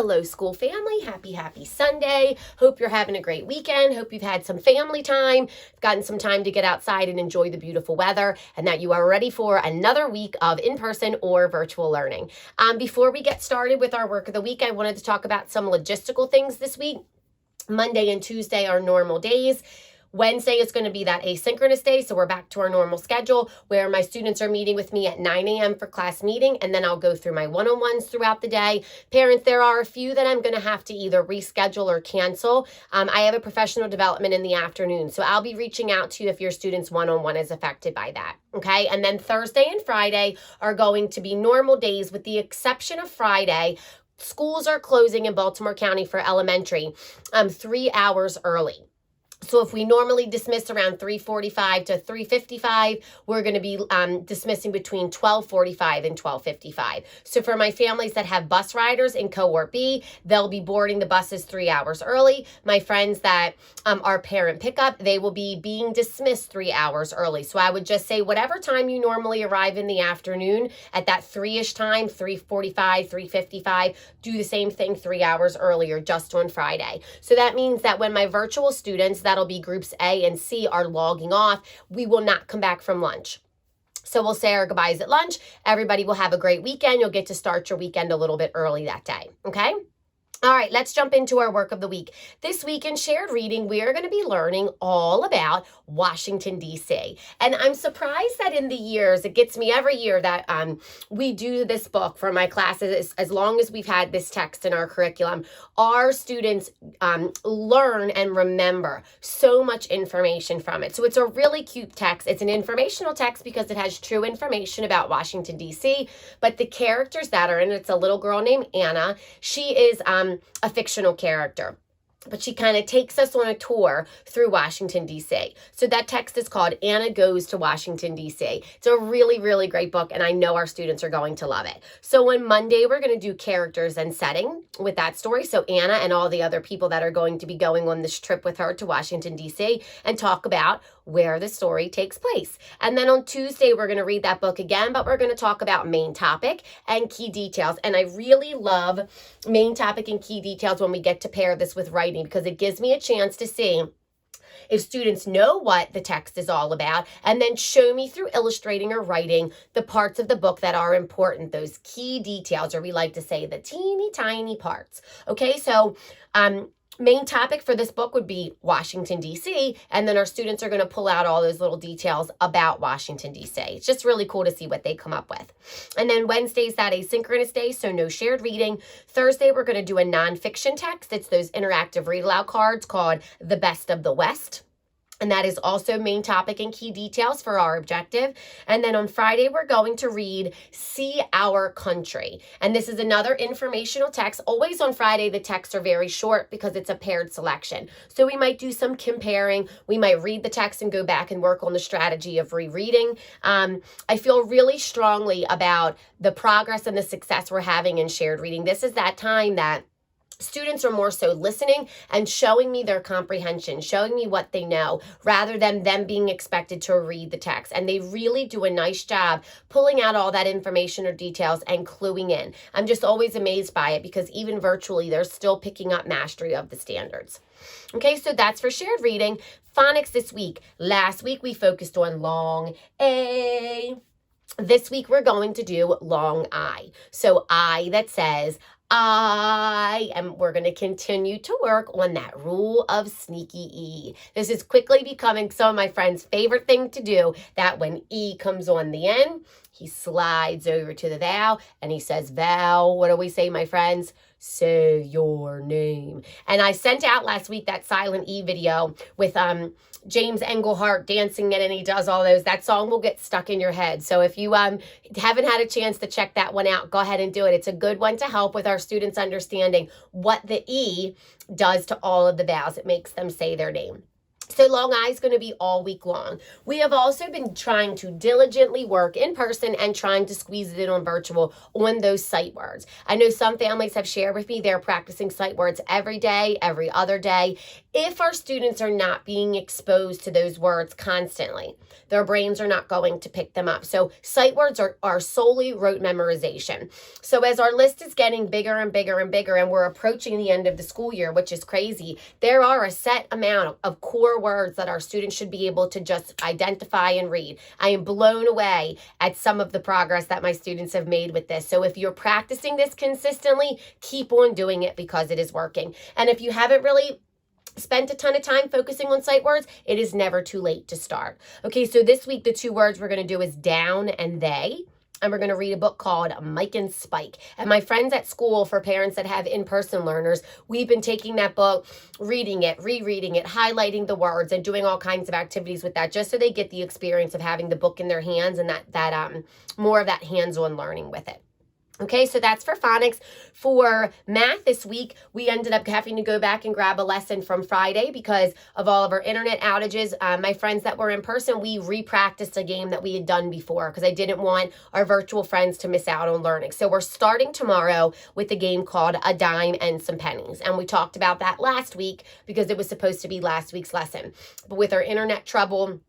Hello, school family. Happy Sunday. Hope you're having a great weekend. Hope you've had some family time, gotten some time to get outside and enjoy the beautiful weather, and that you are ready for another week of in-person or virtual learning. Before we get started with our work of the week, I wanted to talk about some logistical things this week. Monday and Tuesday are normal days. Wednesday is going to be that asynchronous day, so we're back to our normal schedule where my students are meeting with me at 9 a.m. for class meeting, and then I'll go through my one-on-ones throughout the day. Parents, there are a few that I'm going to have to either reschedule or cancel. I have a professional development in the afternoon, so I'll be reaching out to you if your student's one-on-one is affected by that, okay? And then Thursday and Friday are going to be normal days with the exception of Friday. Schools are closing in Baltimore County for elementary 3 hours early. So if we normally dismiss around 3:45 to 3:55, we're going to be dismissing between 12:45 and 12:55. So for my families that have bus riders in cohort B, they'll be boarding the buses 3 hours early. My friends that are parent pickup, they will be being dismissed 3 hours early. So I would just say whatever time you normally arrive in the afternoon at that 3-ish time, 3:45, 3:55, do the same thing 3 hours earlier just on Friday. So that means that when my virtual students, that'll be groups A and C, are logging off, we will not come back from lunch. So we'll say our goodbyes at lunch. Everybody will have a great weekend. You'll get to start your weekend a little bit early that day, okay? All right, let's jump into our work of the week. This week in shared reading, we are going to be learning all about Washington, D.C. And I'm surprised that in the years, it gets me every year that we do this book for my classes, as long as we've had this text in our curriculum, our students learn and remember so much information from it. So it's a really cute text. It's an informational text because it has true information about Washington, D.C., but the characters that are in it, it's a little girl named Anna. She is a fictional character, but she kind of takes us on a tour through Washington, D.C. So that text is called Anna Goes to Washington, D.C. It's a really, really great book, and I know our students are going to love it. So on Monday, we're going to do characters and setting with that story. So Anna and all the other people that are going to be going on this trip with her to Washington, D.C., and talk about where the story takes place. And then on Tuesday, we're going to read that book again, but we're going to talk about main topic and key details. And I really love main topic and key details when we get to pair this with writing, because it gives me a chance to see if students know what the text is all about, and then show me through illustrating or writing the parts of the book that are important, those key details, or we like to say the teeny tiny parts. Okay, so main topic for this book would be Washington, D.C., and then our students are going to pull out all those little details about Washington, D.C. It's just really cool to see what they come up with. And then Wednesday's that asynchronous day, so no shared reading. Thursday, we're going to do a nonfiction text. It's those interactive read aloud cards called The Best of the West. And that is also main topic and key details for our objective. And then on Friday, we're going to read See Our Country. And this is another informational text. Always on Friday, the texts are very short because it's a paired selection. So we might do some comparing. We might read the text and go back and work on the strategy of rereading. I feel really strongly about the progress and the success we're having in shared reading. This is that time that students are more so listening and showing me their comprehension, showing me what they know, rather than them being expected to read the text. And they really do a nice job pulling out all that information or details and cluing in. I'm just always amazed by it, because even virtually, they're still picking up mastery of the standards. Okay, so that's for shared reading. Phonics this week. Last week, we focused on long A. This week, we're going to do long I. So I that says and we're going to continue to work on that rule of sneaky E. This is quickly becoming some of my friends' favorite thing to do, that when E comes on the end, he slides over to the vowel and he says, vowel, what do we say, my friends? Say your name. And I sent out last week that silent E video with James Engelhardt dancing it, and he does all those. That song will get stuck in your head. So if you haven't had a chance to check that one out, go ahead and do it. It's a good one to help with our students understanding what the E does to all of the vowels. It makes them say their name. So Long I is going to be all week long. We have also been trying to diligently work in person and trying to squeeze it in on virtual on those sight words. I know some families have shared with me they're practicing sight words every day, every other day. If our students are not being exposed to those words constantly, their brains are not going to pick them up. So sight words are solely rote memorization. So as our list is getting bigger and bigger and bigger, and we're approaching the end of the school year, which is crazy, there are a set amount of core words that our students should be able to just identify and read. I am blown away at some of the progress that my students have made with this. So if you're practicing this consistently, keep on doing it because it is working. And if you haven't really spent a ton of time focusing on sight words, it is never too late to start. Okay, so this week, the 2 words we're going to do is down and they. And we're going to read a book called Mike and Spike. And my friends at school, for parents that have in-person learners, we've been taking that book, reading it, rereading it, highlighting the words, and doing all kinds of activities with that, just so they get the experience of having the book in their hands and that more of that hands-on learning with it. Okay, so that's for phonics. For math this week, we ended up having to go back and grab a lesson from Friday because of all of our internet outages. My friends that were in person, we re-practiced a game that we had done before because I didn't want our virtual friends to miss out on learning. So we're starting tomorrow with a game called A Dime and Some Pennies. And we talked about that last week because it was supposed to be last week's lesson. But with our internet trouble,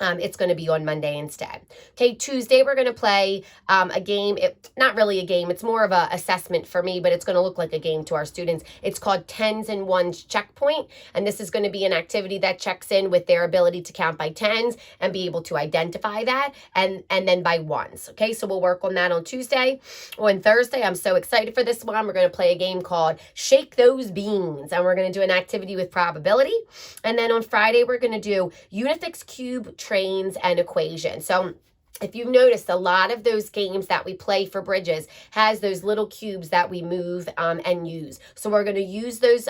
it's going to be on Monday instead. Okay, Tuesday we're going to play a game. Not really a game. It's more of an assessment for me, but it's going to look like a game to our students. It's called Tens and Ones Checkpoint, and this is going to be an activity that checks in with their ability to count by tens and be able to identify that, and then by ones. Okay, so we'll work on that on Tuesday. On Thursday, I'm so excited for this one. We're going to play a game called Shake Those Beans, and we're going to do an activity with probability. And then on Friday, we're going to do Unifix Cube, trains, and equations. So if you've noticed, a lot of those games that we play for Bridges has those little cubes that we move and use. So we're going to use those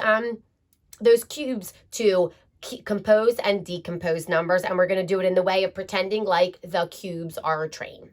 cubes to compose and decompose numbers, and we're going to do it in the way of pretending like the cubes are a train.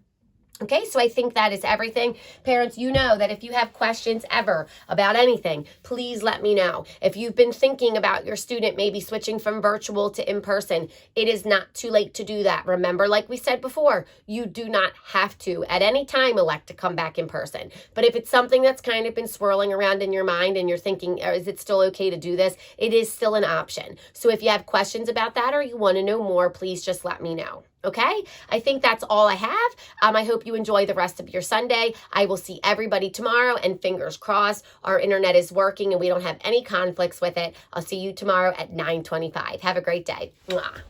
Okay, so I think that is everything. Parents, you know that if you have questions ever about anything, please let me know. If you've been thinking about your student maybe switching from virtual to in-person, it is not too late to do that. Remember, like we said before, you do not have to at any time elect to come back in person. But if it's something that's kind of been swirling around in your mind and you're thinking, is it still okay to do this? It is still an option. So if you have questions about that or you want to know more, please just let me know. Okay, I think that's all I have. I hope you enjoy the rest of your Sunday. I will see everybody tomorrow, and fingers crossed our internet is working and we don't have any conflicts with it. I'll see you tomorrow at 9:25. Have a great day. Mwah.